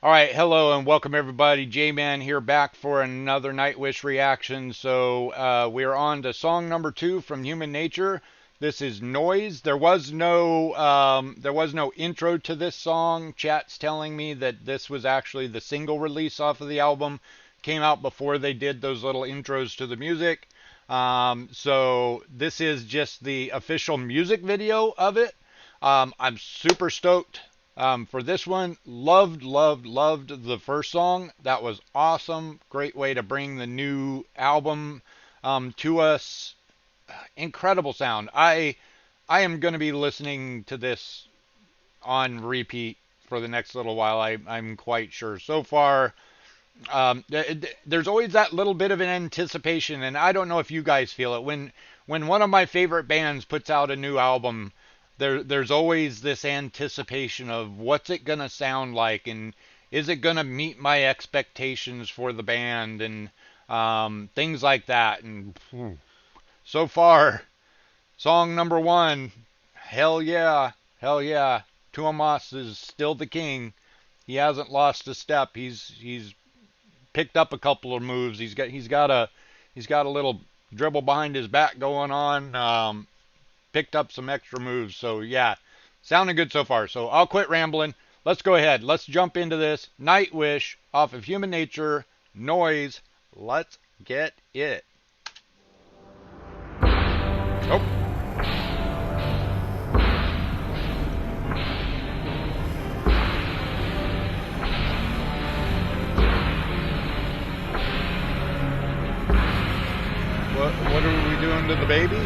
All right, hello and welcome everybody. J-Man here back for another Nightwish reaction. We're on to song number 2 from Human Nature. This is Noise. There was no intro to this song. Chat's telling me that this was actually the single release off of the album. Came out before they did those little intros to the music. So this is just the official music video of it. I'm super stoked for this one. Loved the first song. That was awesome. Great way to bring the new album to us. Incredible sound. I am going to be listening to this on repeat for the next little while. I'm quite sure. So far, there's always that little bit of an anticipation, and I don't know if you guys feel it when one of my favorite bands puts out a new album. There's always this anticipation of what's it gonna sound like, and is it gonna meet my expectations for the band, and things like that. And so far, song number 1, hell yeah, hell yeah. Tuomas is still the king. He hasn't lost a step. He's picked up a couple of moves. He's got a little dribble behind his back going on. Picked up some extra moves. So yeah, sounding good so far. So I'll quit rambling. Let's go ahead. Let's jump into this. Nightwish off of Human Nature. Noise. Let's get it. Oh. What are we doing to the baby?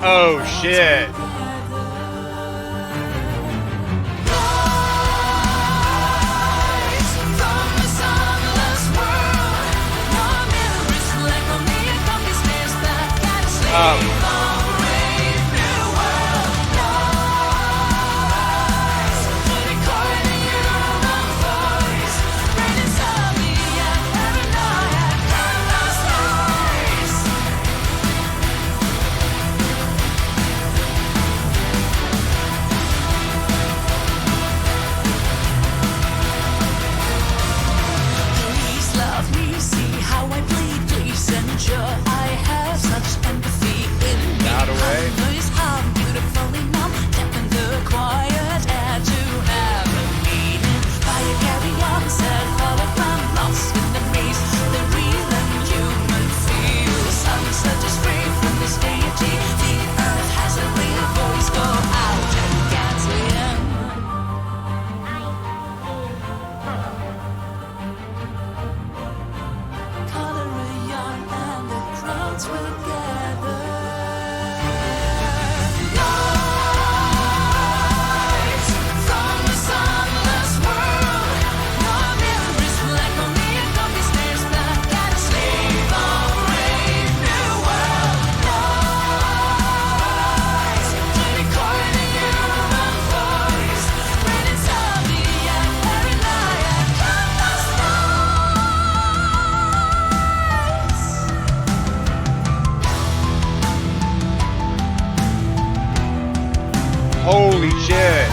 Oh shit. Holy shit.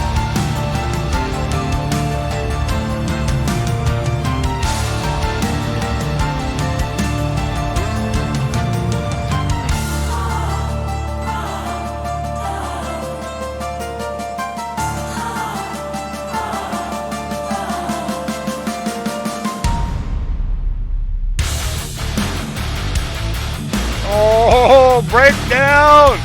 Oh, breakdown.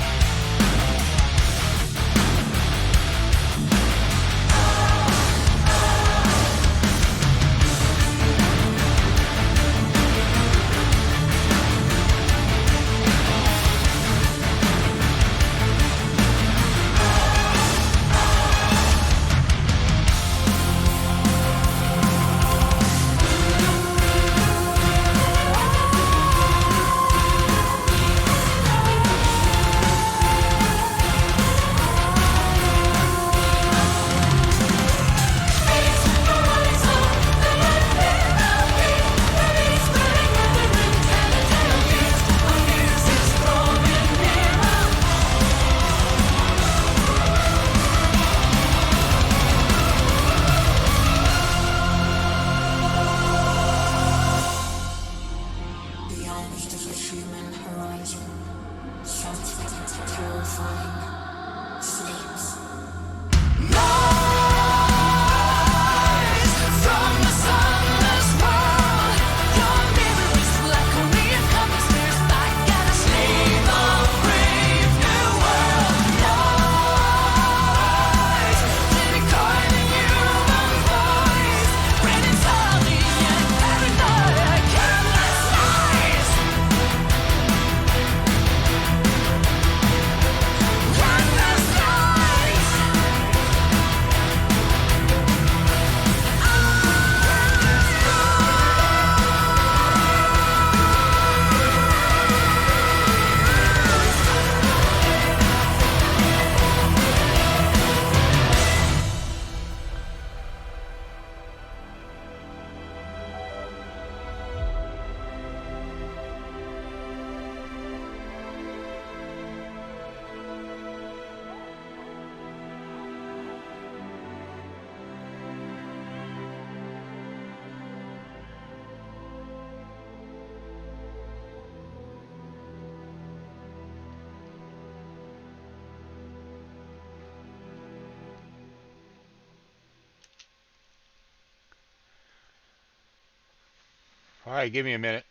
All right, give me a minute.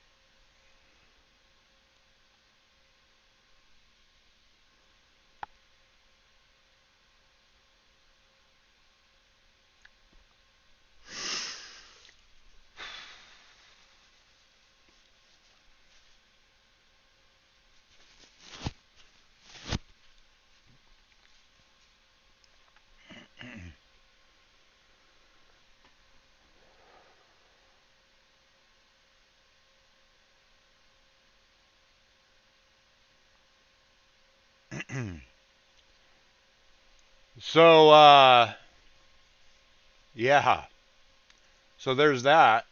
So, yeah. So there's that.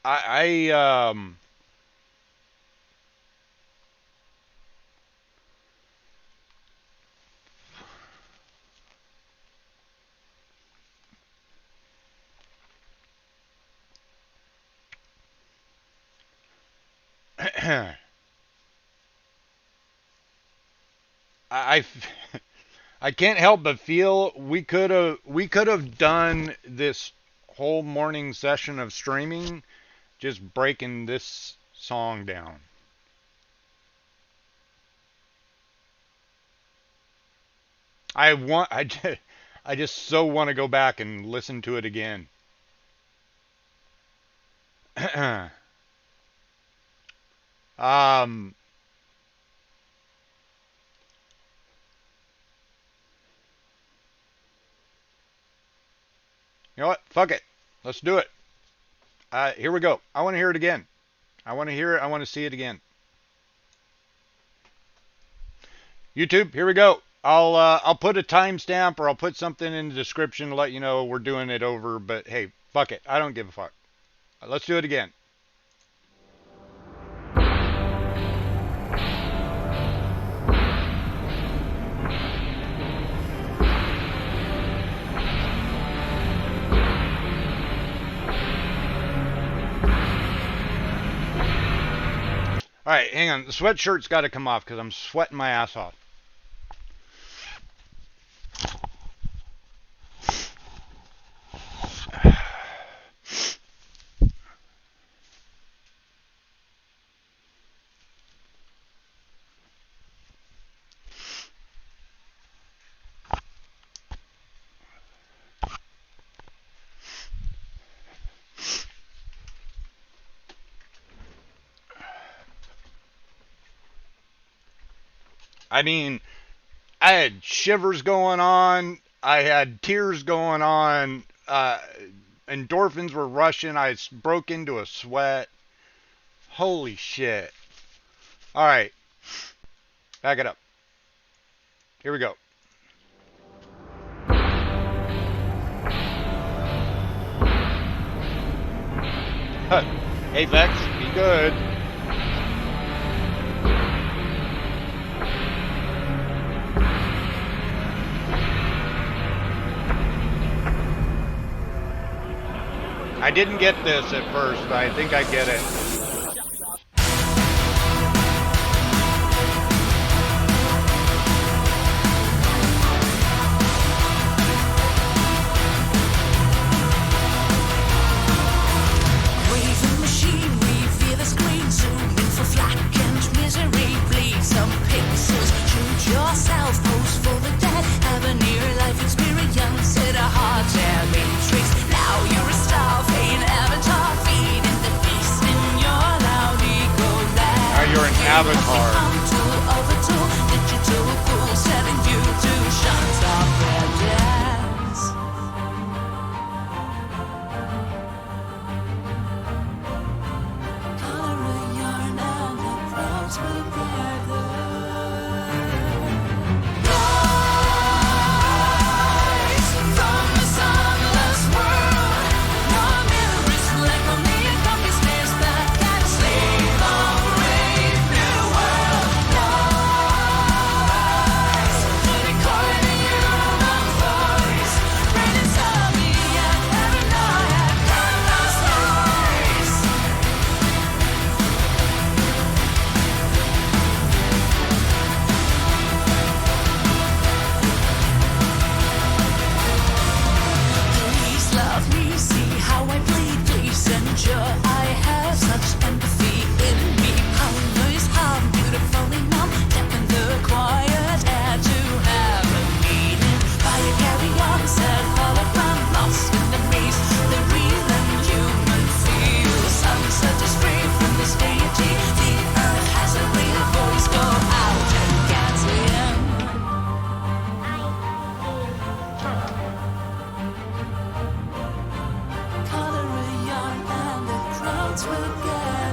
I I I can't help but feel we could have done this whole morning session of streaming just breaking this song down. I just so want to go back and listen to it again. um, you know what? Fuck it. Let's do it. Here we go. I want to hear it again. I want to hear it. I want to see it again. YouTube, here we go. I'll put a timestamp or I'll put something in the description to let you know we're doing it over. But hey, fuck it. I don't give a fuck. Let's do it again. All right, hang on. The sweatshirt's got to come off because I'm sweating my ass off. I mean, I had shivers going on. I had tears going on. Endorphins were rushing. I broke into a sweat. Holy shit. All right. Back it up. Here we go. Hey, Vex, be good. I didn't get this at first, but I think I get it. Craven machine, reveal the screen, zoom in for flack and misery. Bleed some pixels, shoot yourself, pose for the dead. Have a near-life experience at a hard air matrix. Now you're a star, fade avatar, feeding the beast in your loud ego land. Now you're an avatar. Digital fools telling you to shut up and dance. Color a yarn and the crowds will gather. Rise from the sunless world. No mirrors reflect on the darkest days that can slave a brave new world. hearts will gather.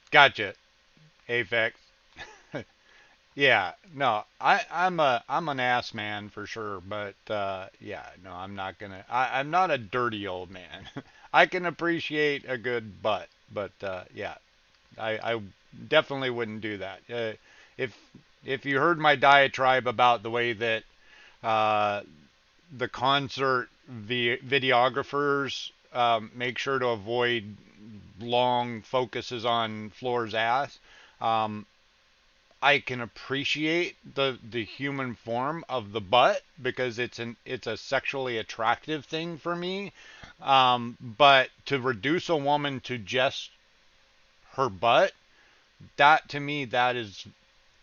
Gotcha, Apex. Yeah, no, I'm an ass man for sure, but yeah, no, I'm not gonna. I'm not a dirty old man. I can appreciate a good butt, but yeah, I definitely wouldn't do that. If if you heard my diatribe about the way that uh, the concert videographers make sure to avoid long focuses on Floor's ass. Um, I can appreciate the human form of the butt because it's a sexually attractive thing for me. But to reduce a woman to just her butt, that to me that is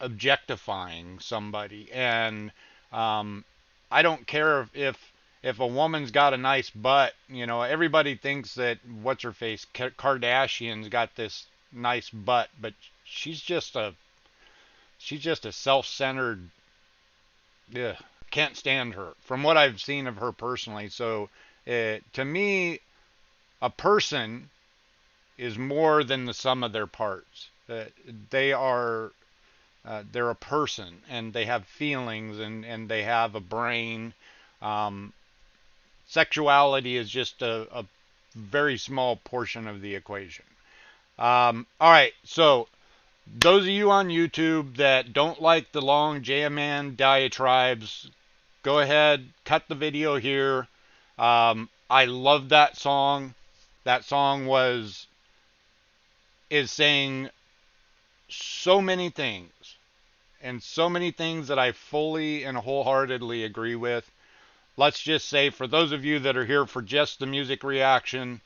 objectifying somebody. And um, I don't care if a woman's got a nice butt. You know, everybody thinks that what's her face Kardashian's got this nice butt, but she's just a she's just a self-centered. Ugh, can't stand her from what I've seen of her personally. So to me, a person is more than the sum of their parts. They are they're a person and they have feelings and they have a brain. Um, Sexuality is just a very small portion of the equation. All right, so those of you on YouTube that don't like the long J-Man diatribes, go ahead, cut the video here. I love that song. That song is saying so many things, and so many things that I fully and wholeheartedly agree with. Let's just say, for those of you that are here for just the music reaction,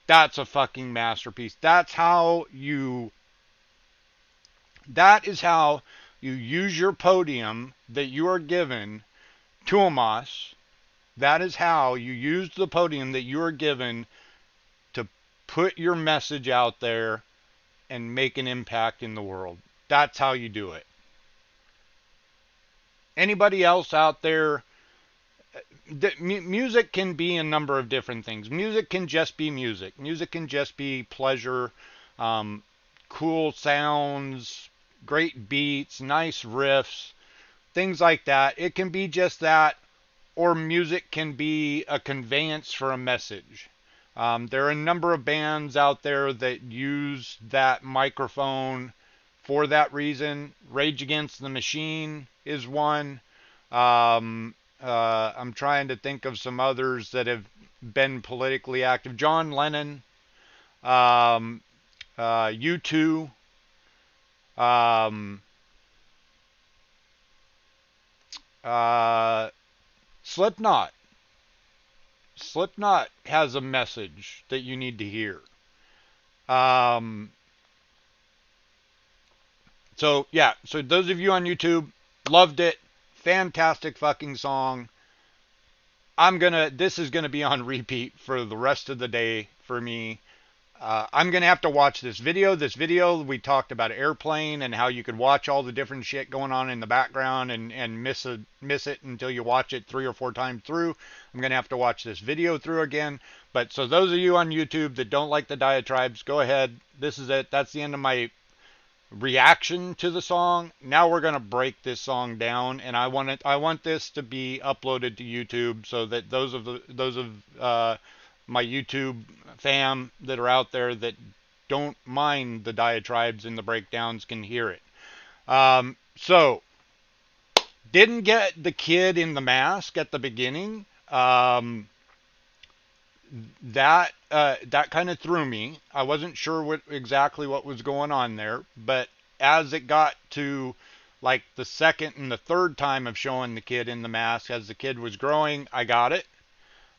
that's a fucking masterpiece. That is how you use your podium that you are given, Tuomas. That is how you use the podium that you are given to put your message out there and make an impact in the world. That's how you do it. Anybody else out there? Music can be a number of different things. Music can just be music. Music can just be pleasure, cool sounds, great beats, nice riffs, things like that. It can be just that, or music can be a conveyance for a message. There are a number of bands out there that use that microphone for that reason. Rage Against the Machine is one. I'm trying to think of some others that have been politically active. John Lennon, U2, Slipknot. Slipknot has a message that you need to hear. So yeah, so those of you on YouTube, loved it. Fantastic fucking song. This is gonna be on repeat for the rest of the day for me. I'm gonna have to watch this video. This video, we talked about Airplane and how you could watch all the different shit going on in the background and miss it until you watch it 3 or 4 times through. I'm gonna have to watch this video through again. But so those of you on YouTube that don't like the diatribes, go ahead. This is it. That's the end of my reaction to the song. Now we're gonna break this song down, and I want this to be uploaded to YouTube so that those of my YouTube fam that are out there that don't mind the diatribes and the breakdowns can hear it. So didn't get the kid in the mask at the beginning. That kind of threw me. I wasn't sure exactly what was going on there, but as it got to like the second and the third time of showing the kid in the mask, as the kid was growing, I got it.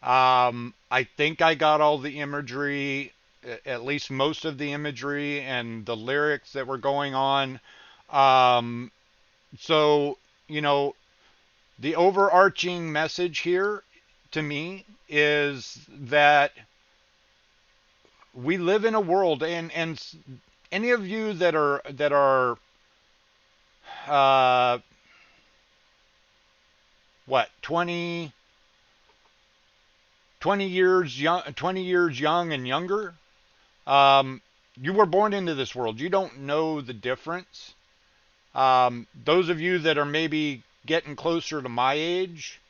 I think I got all the imagery, at least most of the imagery and the lyrics that were going on. So, the overarching message here to me is that we live in a world, and any of you that are what, 20 years young and younger, you were born into this world. You don't know the difference. Those of you that are maybe getting closer to my age,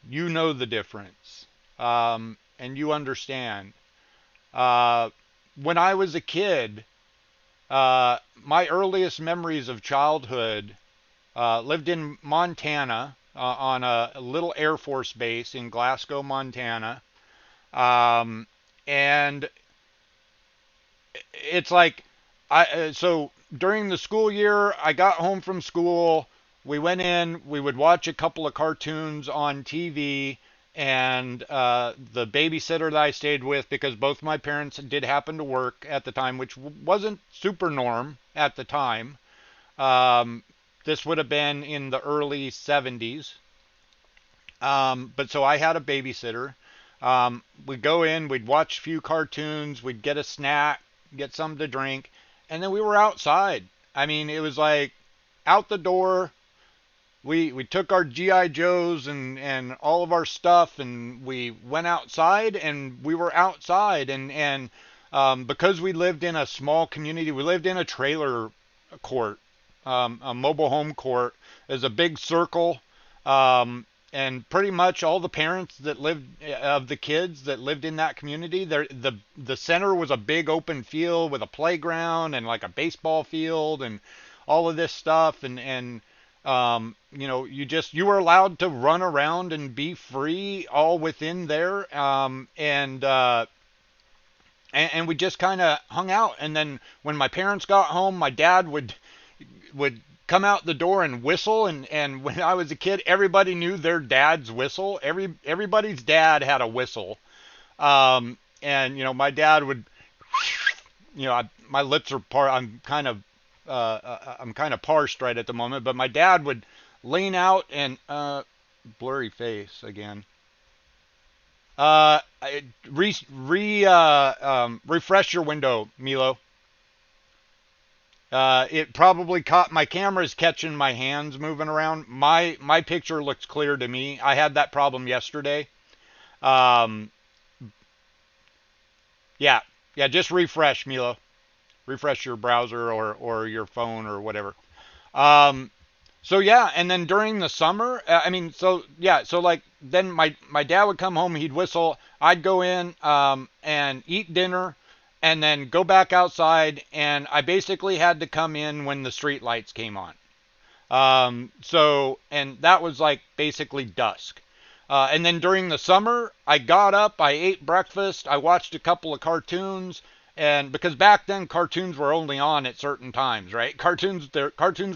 you know the difference, and you understand. When I was a kid, my earliest memories of childhood, lived in Montana, on a little Air Force base in Glasgow, Montana. And it's like, so during the school year, I got home from school, we went in, we would watch a couple of cartoons on TV, and the babysitter that I stayed with, because both my parents did happen to work at the time, which wasn't super norm at the time. This would have been in the early 70s. But so I had a babysitter. We'd go in, we'd watch a few cartoons, we'd get a snack, get something to drink, and then we were outside. I mean, it was like out the door. We took our G.I. Joes and all of our stuff, and we went outside, and we were outside. And because we lived in a small community, we lived in a trailer court, a mobile home court. There's a big circle, and pretty much all the parents that lived of the kids that lived in that community, the center was a big open field with a playground and like a baseball field and all of this stuff, and you know, you were allowed to run around and be free all within there, and we just kind of hung out. And then when my parents got home, my dad would come out the door and whistle, and when I was a kid, everybody knew their dad's whistle. Everybody's dad had a whistle. And you know, my dad would, you know, my lips are I'm kind of parsed right at the moment, but my dad would lean out and blurry face again. Uh, refresh your window, Milo. It probably caught my camera's catching my hands moving around. My picture looks clear to me. I had that problem yesterday. Um, yeah, yeah. Just refresh, Milo. Refresh your browser or your phone or whatever. Um, So yeah, and then during the summer, I mean, so yeah, so like then my dad would come home, he'd whistle, I'd go in and eat dinner, and then go back outside, and I basically had to come in when the street lights came on. So and that was like basically dusk. And then during the summer, I got up, I ate breakfast, I watched a couple of cartoons, and because back then cartoons were only on at certain times, right? Cartoons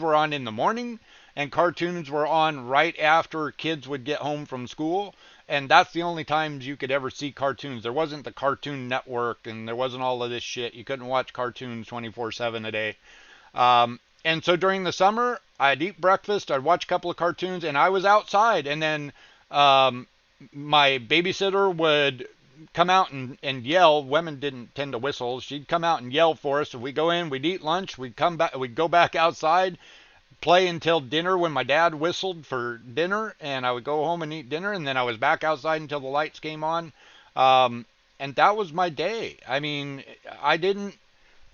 were on in the morning, and cartoons were on right after kids would get home from school, and that's the only times you could ever see cartoons. There wasn't the Cartoon Network, and there wasn't all of this shit. You couldn't watch cartoons 24/7 a day. And so during the summer, I'd eat breakfast, I'd watch a couple of cartoons, and I was outside. And then um, my babysitter would come out and yell. Women didn't tend to whistle. She'd come out and yell for us. If we go in, we'd eat lunch, we'd come back, we'd go back outside, play until dinner when my dad whistled for dinner, and I would go home and eat dinner, and then I was back outside until the lights came on. And that was my day. I mean, I didn't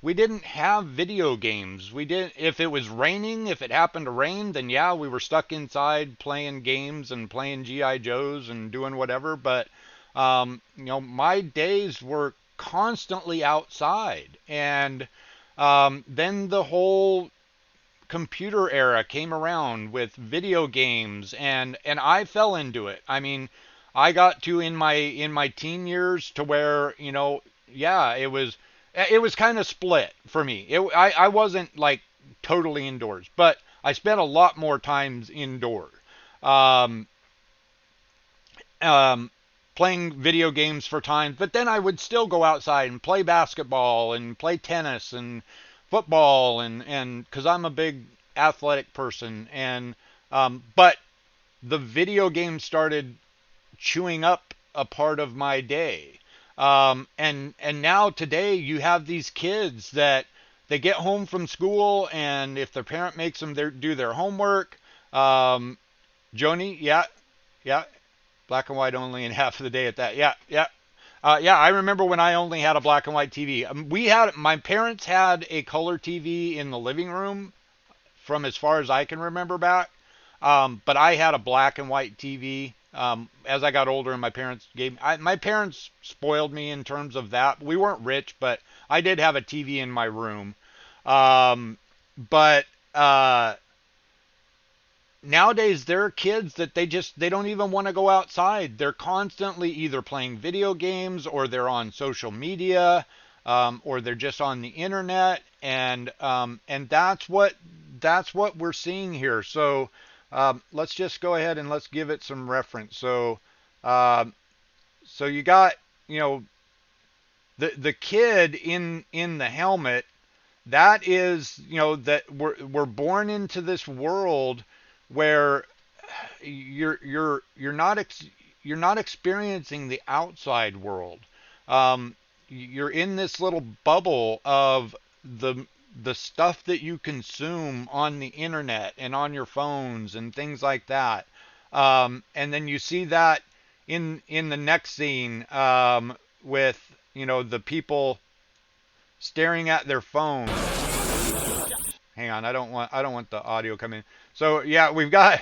we didn't have video games. We did If it was raining, if it happened to rain, then yeah, we were stuck inside playing games and playing GI Joes and doing whatever, but you know, my days were constantly outside. And then the whole computer era came around with video games, and I fell into it. I mean, I got to in my teen years to where, you know, yeah, it was kind of split for me. I wasn't like totally indoors, but I spent a lot more times indoors. Um, um, Playing video games for times, but then I would still go outside and play basketball and play tennis and football, and because I'm a big athletic person, and but the video game started chewing up a part of my day. And now today you have these kids that they get home from school, and if their parent makes them do their homework, um, Joni, yeah, yeah, black and white only, and half of the day at that. Yeah, yeah. Yeah, I remember when I only had a black and white TV. My parents had a color TV in the living room from as far as I can remember back. But I had a black and white TV. As I got older, and my parents spoiled me in terms of that. We weren't rich, but I did have a TV in my room. But nowadays there are kids that they don't even want to go outside. They're constantly either playing video games, or they're on social media, or they're just on the internet, and that's what we're seeing here. So let's just go ahead and let's give it some reference. So you got, you know, the kid in the helmet. That is, you know, that we're born into this world where you're not experiencing the outside world. You're in this little bubble of the stuff that you consume on the internet and on your phones and things like that. And then you see that in the next scene, with, you know, the people staring at their phones. Hang on, I don't want the audio coming. So yeah, we've got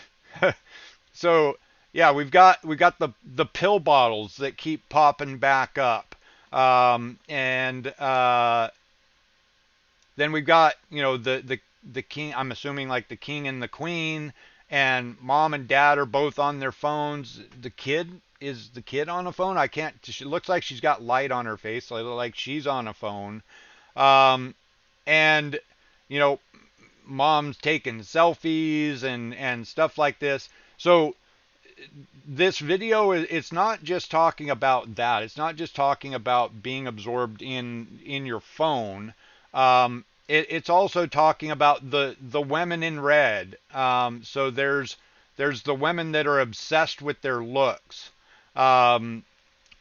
so yeah, we got the pill bottles that keep popping back up, and then we've got the king. I'm assuming like the king and the queen, and mom and dad are both on their phones. The kid on a phone? I can't. She looks like she's got light on her face, like she's on a phone. Um, and you know, mom's taking selfies and stuff like this. So this video is, it's not just talking about that. It's not just talking about being absorbed in your phone. It's also talking about the women in red. So there's the women that are obsessed with their looks. Um,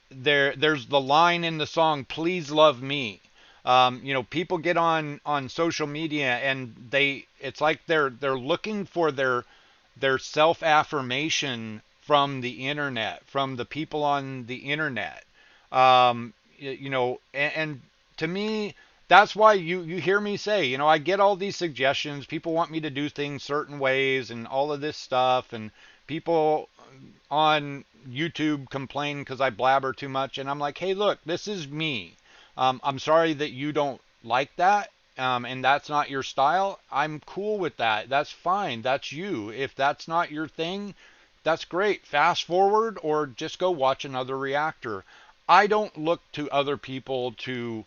there's the line in the song "Please Love Me." People get on social media and it's like they're looking for their self affirmation from the internet, from the people on the internet. And to me, that's why you hear me say, I get all these suggestions. People want me to do things certain ways and all of this stuff, and people on YouTube complain because I blabber too much, and I'm like, hey, look, this is me. I'm sorry that you don't like that, and that's not your style. I'm cool with that. That's fine. That's you. If that's not your thing, that's great. Fast forward or just go watch another reactor. I don't look to other people to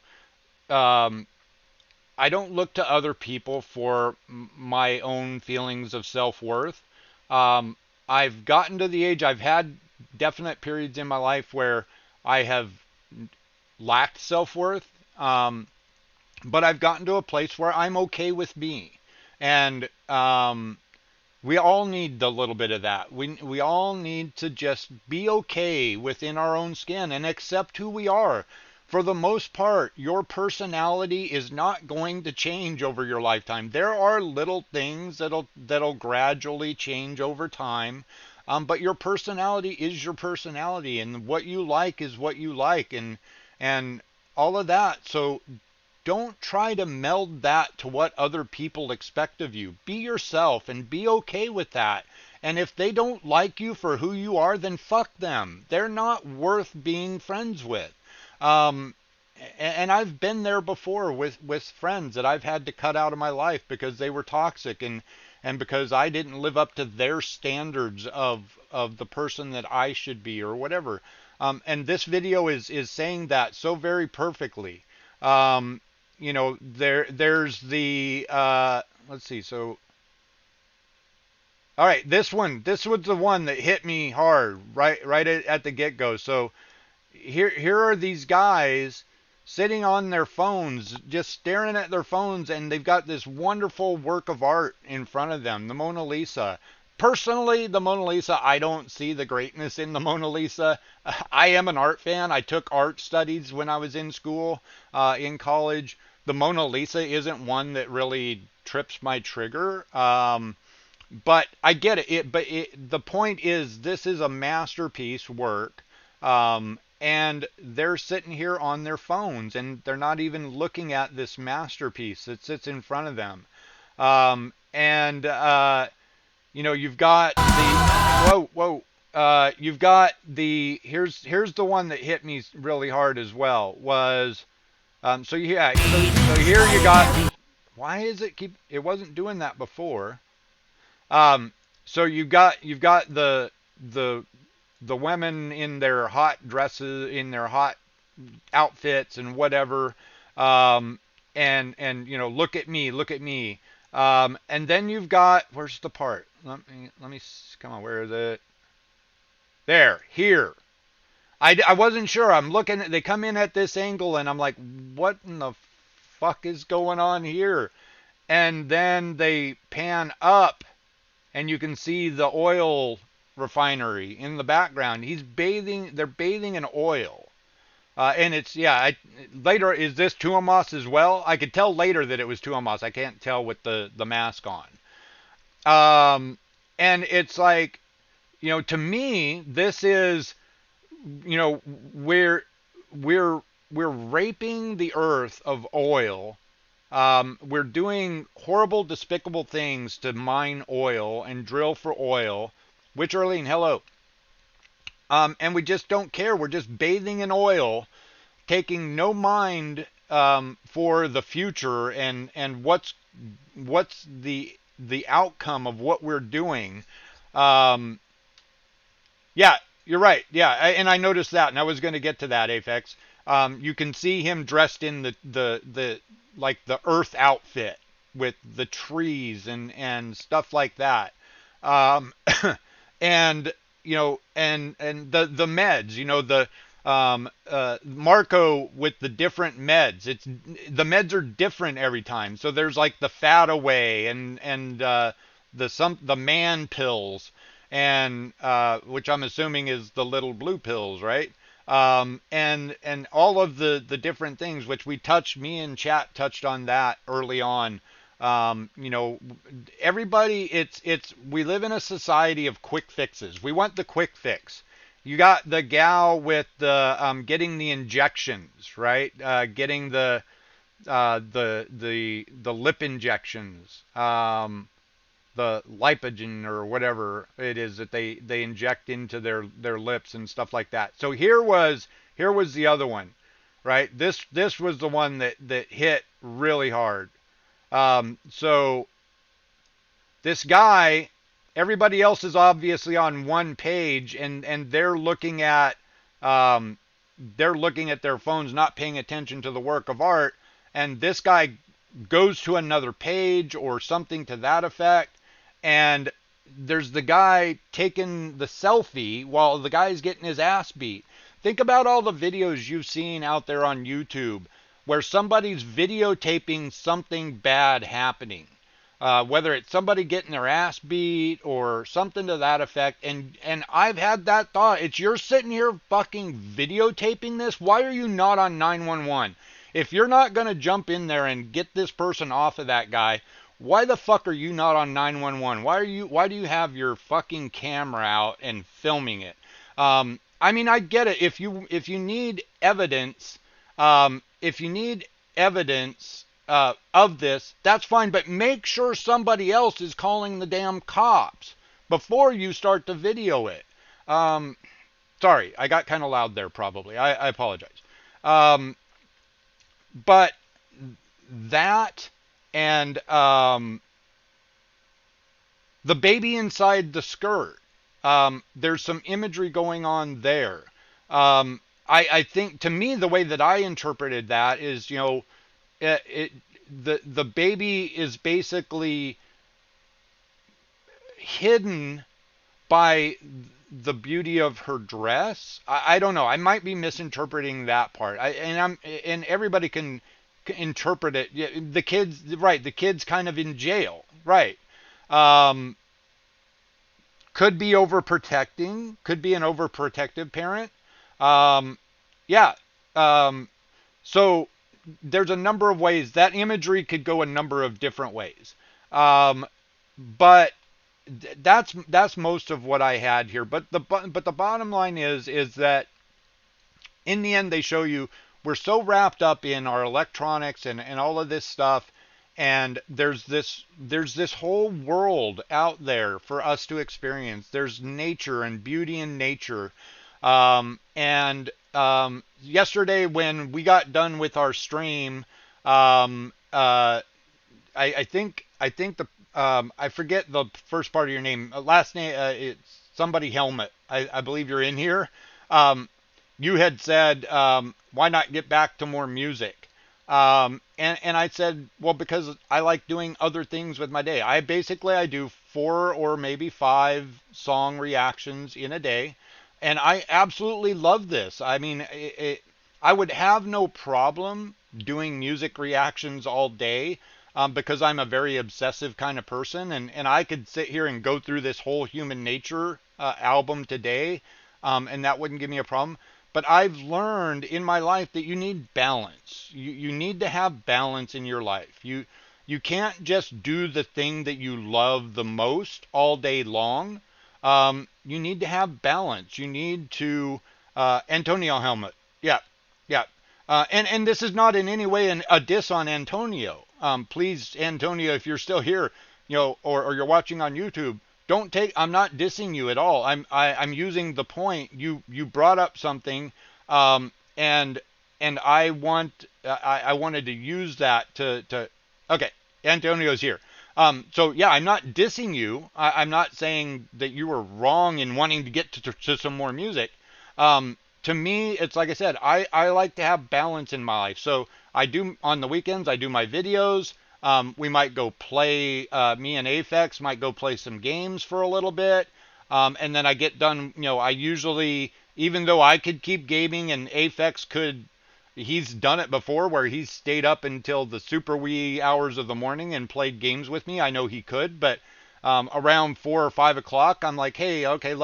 um, I don't look to other people for my own feelings of self-worth. Um, I've gotten to the age, I've had definite periods in my life where I have lacked self-worth, but I've gotten to a place where I'm okay with me. And we all need a little bit of that. We all need to just be okay within our own skin and accept who we are. For the most part, your personality is not going to change over your lifetime. There are little things that'll gradually change over time, but your personality is your personality, and what you like is what you like, and all of that. So don't try to meld that to what other people expect of you. Be yourself and be okay with that. And if they don't like you for who you are, then fuck them. They're not worth being friends with. Um, and I've been there before with friends that I've had to cut out of my life because they were toxic and because I didn't live up to their standards of the person that I should be or whatever. And this video is saying that so very perfectly. There's the let's see. So all right, this was the one that hit me hard right at the get-go. So here are these guys sitting on their phones, just staring at their phones, and they've got this wonderful work of art in front of them, the Mona Lisa. Personally, the Mona Lisa, I don't see the greatness in the Mona Lisa. I am an art fan. I took art studies when I was in school, in college. The Mona Lisa isn't one that really trips my trigger. But I get it. The point is, this is a masterpiece work. And they're sitting here on their phones and they're not even looking at this masterpiece that sits in front of them. And you've got the you've got the here's the one that hit me really hard as well was so here you got, why is it wasn't doing that before. So you've got the the women in their hot dresses, in their hot outfits and whatever, and look at me, look at me. And then you've got, where's the part? Let me come on, where is it? There, here. I wasn't sure. I'm looking at, they come in at this angle and I'm like, what in the fuck is going on here? And then they pan up and you can see the oil refinery in the background. They're bathing in oil. And it's, later, is this Tuomas as well? I could tell later that it was Tuomas. I can't tell with the mask on. And it's like, to me, this is, we're, we're, we're raping the earth of oil. We're doing horrible, despicable things to mine oil and drill for oil. Which, Earlene, hello. And we just don't care. We're just bathing in oil, taking no mind for the future and what's the outcome of what we're doing. Um, yeah, you're right. Yeah, and I noticed that, and I was going to get to that, Apex. You can see him dressed in the like the Earth outfit with the trees and stuff like that. Um, and and the meds, the Marco with the different meds. It's the meds are different every time. So there's like the fat away and the man pills and which I'm assuming is the little blue pills, right? And all of the different things which me and chat touched on that early on. Everybody, we live in a society of quick fixes. We want the quick fix. You got the gal with the getting the injections, right? Getting the lip injections, the lipogen or whatever it is that they inject into their lips and stuff like that. So here was the other one, right? This was the one that hit really hard. So this guy, everybody else is obviously on one page, and they're looking at their phones, not paying attention to the work of art. And this guy goes to another page or something to that effect, and there's the guy taking the selfie while the guy's getting his ass beat. Think about all the videos you've seen out there on YouTube where somebody's videotaping something bad happening, whether it's somebody getting their ass beat or something to that effect. And I've had that thought. It's you're sitting here fucking videotaping this. Why are you not on 911? If you're not going to jump in there and get this person off of that guy, why the fuck are you not on 911? Why do you have your fucking camera out and filming it? I mean, I get it. If you need evidence, of this, that's fine, but make sure somebody else is calling the damn cops before you start to video it. Sorry, I got kind of loud there probably. I apologize. But that and the baby inside the skirt, there's some imagery going on there. I think, to me, the way that I interpreted that is, the baby is basically hidden by the beauty of her dress. I don't know. I might be misinterpreting that part. And everybody can interpret it. Yeah, the kids, right? The kid's kind of in jail, right? Could be overprotecting. Could be an overprotective parent. Yeah. So there's a number of ways that imagery could go a number of different ways. But that's most of what I had here. But the bottom line is that in the end they show you we're so wrapped up in our electronics and all of this stuff, and there's this whole world out there for us to experience. There's nature and beauty in nature. And yesterday when we got done with our stream, I think I forget the first part of your name. Last name, it's somebody Helmet. I believe you're in here. You had said, why not get back to more music? And I said, well, because I like doing other things with my day. I do 4 or maybe 5 song reactions in a day. And I absolutely love this. I mean, I would have no problem doing music reactions all day, because I'm a very obsessive kind of person. And I could sit here and go through this whole Human Nature album today, and that wouldn't give me a problem. But I've learned in my life that you need balance. You need to have balance in your life. You can't just do the thing that you love the most all day long. You need to have balance. You need to, Antonio Helmet. Yeah, yeah. And this is not in any way a diss on Antonio. Please, Antonio, if you're still here, or you're watching on YouTube, don't take, I'm not dissing you at all. I'm using the point. You brought up something, um, and I wanted to use that to okay. Antonio's here. So yeah, I'm not dissing you. I'm not saying that you were wrong in wanting to get to some more music. To me, it's like I said, I like to have balance in my life. So I do on the weekends, I do my videos. We might go play, me and Aphex might go play some games for a little bit. And then I get done, I usually, even though I could keep gaming and Aphex could, he's done it before where he's stayed up until the super wee hours of the morning and played games with me. I know he could, but around 4 or 5 o'clock, I'm like, hey, okay,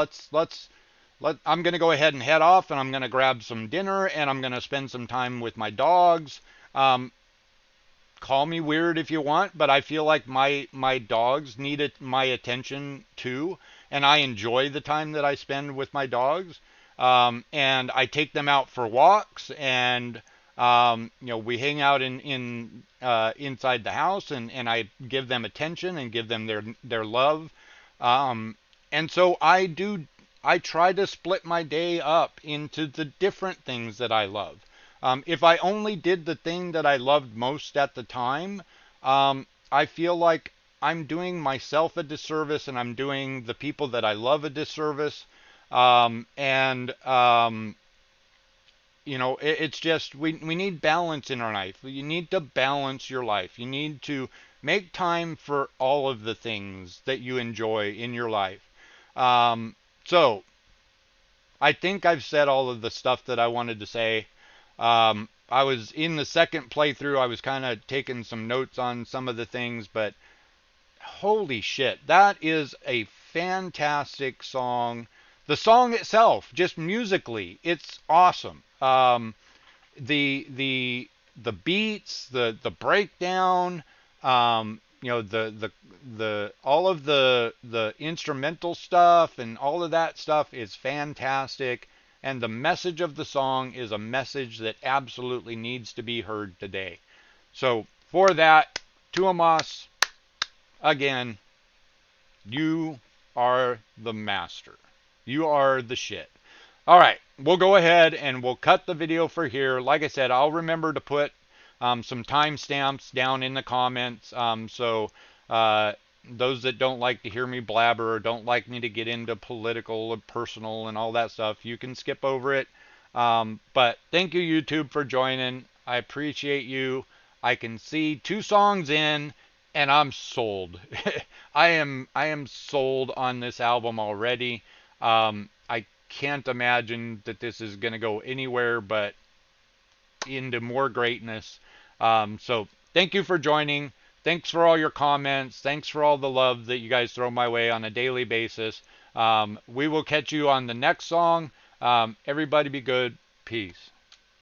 I'm gonna go ahead and head off, and I'm gonna grab some dinner, and I'm gonna spend some time with my dogs. Um, Call me weird if you want, but I feel like my dogs needed my attention too, and I enjoy the time that I spend with my dogs. And I take them out for walks, and we hang out in inside the house, and I give them attention and give them their love. Um, and so I try to split my day up into the different things that I love. If I only did the thing that I loved most at the time, I feel like I'm doing myself a disservice, and I'm doing the people that I love a disservice. And it's just we need balance in our life. You need to balance your life. You need to make time for all of the things that you enjoy in your life. So I think I've said all of the stuff that I wanted to say. I was in the second playthrough. I was kind of taking some notes on some of the things, but holy shit, that is a fantastic song. The song itself, just musically, it's awesome. The beats, the breakdown, the all of the instrumental stuff and all of that stuff is fantastic. And the message of the song is a message that absolutely needs to be heard today. So for that, Tuomas, again, you are the master. You are the shit. All right, we'll go ahead and we'll cut the video for here. Like I said, I'll remember to put some timestamps down in the comments. So those that don't like to hear me blabber or don't like me to get into political and personal and all that stuff, you can skip over it. But thank you, YouTube, for joining. I appreciate you. I can see 2 songs in, and I'm sold. I am sold on this album already. I can't imagine that this is going to go anywhere but into more greatness. So thank you for joining. Thanks for all your comments. Thanks for all the love that you guys throw my way on a daily basis. We will catch you on the next song. Everybody be good. Peace.